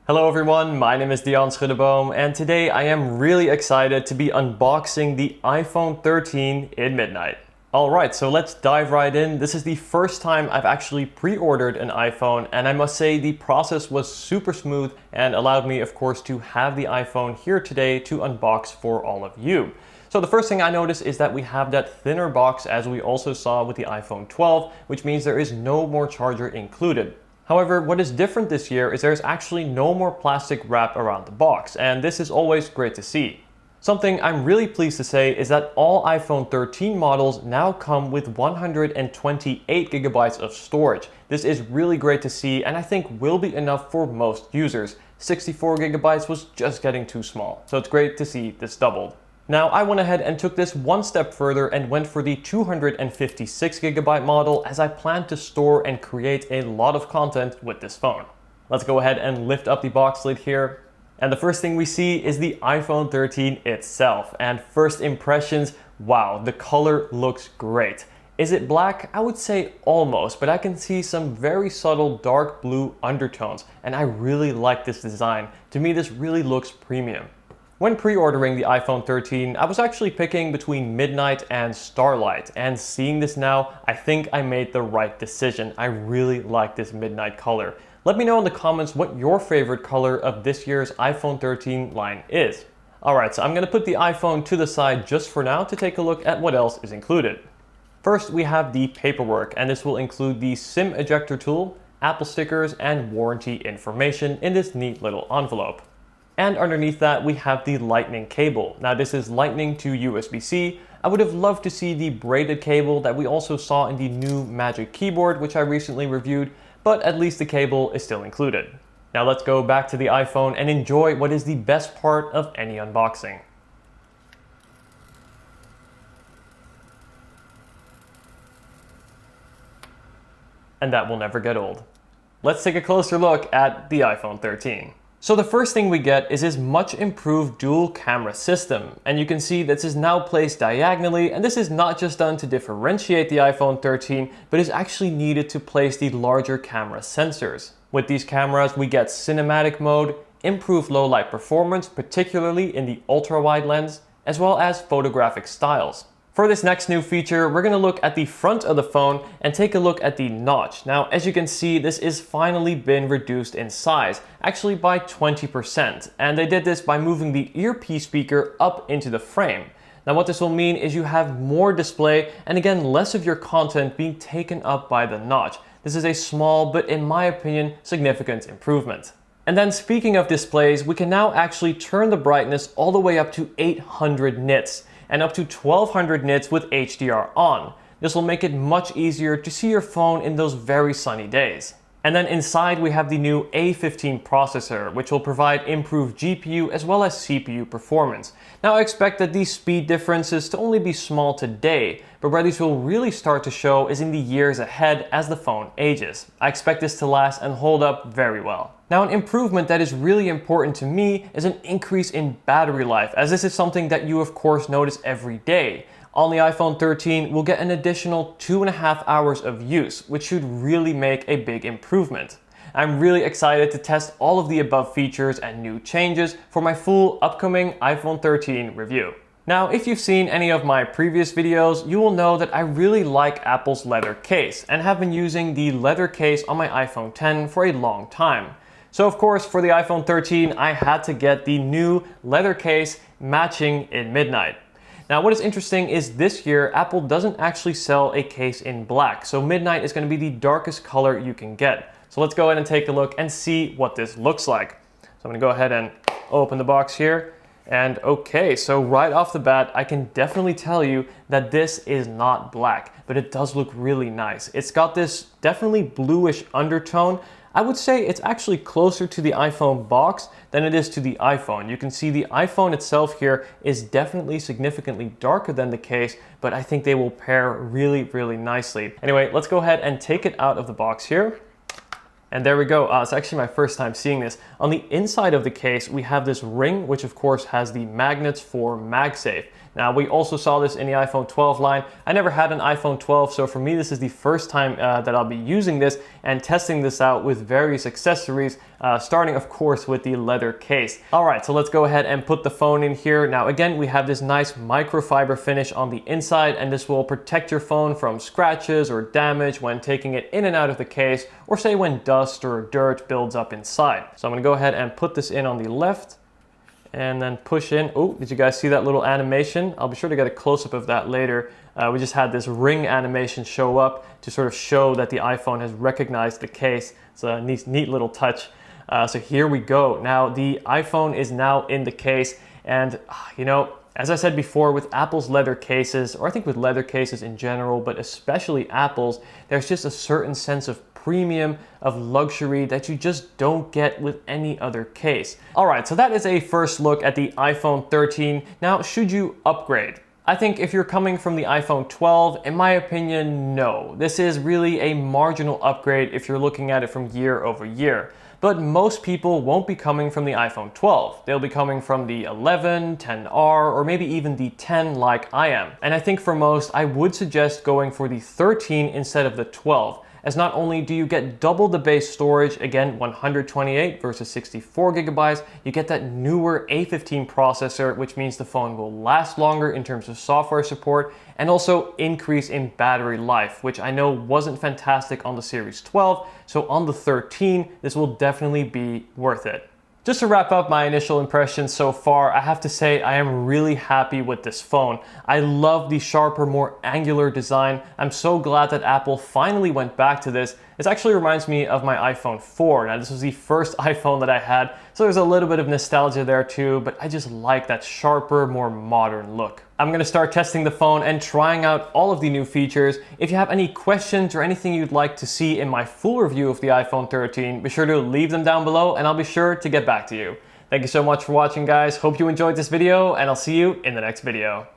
Hello everyone, my name is Dion Schuddeboom and today I am really excited to be unboxing the iPhone 13 in midnight. Alright, so let's dive right in. This is the first time I've actually pre-ordered an iPhone and I must say the process was super smooth and allowed me of course to have the iPhone here today to unbox for all of you. So the first thing I noticed is that we have that thinner box as we also saw with the iPhone 12, which means there is no more charger included. However, what is different this year is there's actually no more plastic wrap around the box, and this is always great to see. Something I'm really pleased to say is that all iPhone 13 models now come with 128 gigabytes of storage. This is really great to see and I think will be enough for most users. 64 gigabytes was just getting too small, so it's great to see this doubled. Now I went ahead and took this one step further and went for the 256 gigabyte model as I plan to store and create a lot of content with this phone. Let's go ahead and lift up the box lid here. And the first thing we see is the iPhone 13 itself. And first impressions, wow, the color looks great. Is it black? I would say almost, but I can see some very subtle dark blue undertones and I really like this design. To me this really looks premium. When pre-ordering the iPhone 13, I was actually picking between Midnight and Starlight, and seeing this now, I think I made the right decision. I really like this midnight color. Let me know in the comments what your favorite color of this year's iPhone 13 line is. Alright, so I'm going to put the iPhone to the side just for now to take a look at what else is included. First, we have the paperwork, and this will include the SIM ejector tool, Apple stickers, and warranty information in this neat little envelope. And underneath that we have the lightning cable. Now this is lightning to USB-C. I would have loved to see the braided cable that we also saw in the new Magic Keyboard, which I recently reviewed, but at least the cable is still included. Now let's go back to the iPhone and enjoy what is the best part of any unboxing. And that will never get old. Let's take a closer look at the iPhone 13. So the first thing we get is this much improved dual camera system, and you can see this is now placed diagonally, and this is not just done to differentiate the iPhone 13, but is actually needed to place the larger camera sensors. With these cameras we get cinematic mode, improved low light performance, particularly in the ultra wide lens, as well as photographic styles. For this next new feature, we're going to look at the front of the phone and take a look at the notch. Now, as you can see, this is finally been reduced in size, actually by 20%. And they did this by moving the earpiece speaker up into the frame. Now, what this will mean is you have more display and again, less of your content being taken up by the notch. This is a small, but in my opinion, significant improvement. And then speaking of displays, we can now actually turn the brightness all the way up to 800 nits. And up to 1200 nits with HDR on. This will make it much easier to see your phone in those very sunny days. And then inside we have the new A15 processor, which will provide improved GPU as well as CPU performance. Now I expect that these speed differences to only be small today, but where these will really start to show is in the years ahead as the phone ages. I expect this to last and hold up very well. Now an improvement that is really important to me is an increase in battery life, as this is something that you of course notice every day. On the iPhone 13, we'll get an additional 2.5 hours of use, which should really make a big improvement. I'm really excited to test all of the above features and new changes for my full upcoming iPhone 13 review. Now, if you've seen any of my previous videos, you will know that I really like Apple's leather case and have been using the leather case on my iPhone 10 for a long time. So of course, for the iPhone 13, I had to get the new leather case matching in midnight. Now what is interesting is this year, Apple doesn't actually sell a case in black, so midnight is going to be the darkest color you can get. So let's go ahead and take a look and see what this looks like. So I'm going to go ahead and open the box here. And okay, so right off the bat, I can definitely tell you that this is not black, but it does look really nice. It's got this definitely bluish undertone. I would say it's actually closer to the iPhone box than it is to the iPhone. You can see the iPhone itself here is definitely significantly darker than the case, but I think they will pair really, really nicely. Anyway, let's go ahead and take it out of the box here. And there we go. It's actually my first time seeing this. On the inside of the case, we have this ring, which of course has the magnets for MagSafe. Now, we also saw this in the iPhone 12 line. I never had an iPhone 12, so for me, this is the first time that I'll be using this and testing this out with various accessories, starting, of course, with the leather case. All right, so let's go ahead and put the phone in here. Now, again, we have this nice microfiber finish on the inside, and this will protect your phone from scratches or damage when taking it in and out of the case, or say when dust or dirt builds up inside. So I'm gonna go ahead and put this in on the left, and then push in. Oh, did you guys see that little animation? I'll be sure to get a close-up of that later. We just had this ring animation show up to sort of show that the iPhone has recognized the case. It's a neat little touch. So here we go. Now the iPhone is now in the case, and you know, as I said before, with Apple's leather cases, or I think with leather cases in general, but especially Apple's, there's just a certain sense of premium, of luxury that you just don't get with any other case. All right, so that is a first look at the iPhone 13. Now, should you upgrade? I think if you're coming from the iPhone 12, in my opinion, no. This is really a marginal upgrade if you're looking at it from year over year. But most people won't be coming from the iPhone 12. They'll be coming from the 11, 10R, or maybe even the 10 like I am. And I think for most, I would suggest going for the 13 instead of the 12. As not only do you get double the base storage, again 128 versus 64 gigabytes, you get that newer A15 processor, which means the phone will last longer in terms of software support, and also increase in battery life, which I know wasn't fantastic on the Series 12, so on the 13, this will definitely be worth it. Just to wrap up my initial impressions so far, I have to say I am really happy with this phone. I love the sharper, more angular design. I'm so glad that Apple finally went back to this. It actually reminds me of my iPhone 4. Now, this was the first iPhone that I had, so there's a little bit of nostalgia there too, but I just like that sharper, more modern look. I'm gonna start testing the phone and trying out all of the new features. If you have any questions or anything you'd like to see in my full review of the iPhone 13, be sure to leave them down below and I'll be sure to get back to you. Thank you so much for watching, guys. Hope you enjoyed this video, and I'll see you in the next video.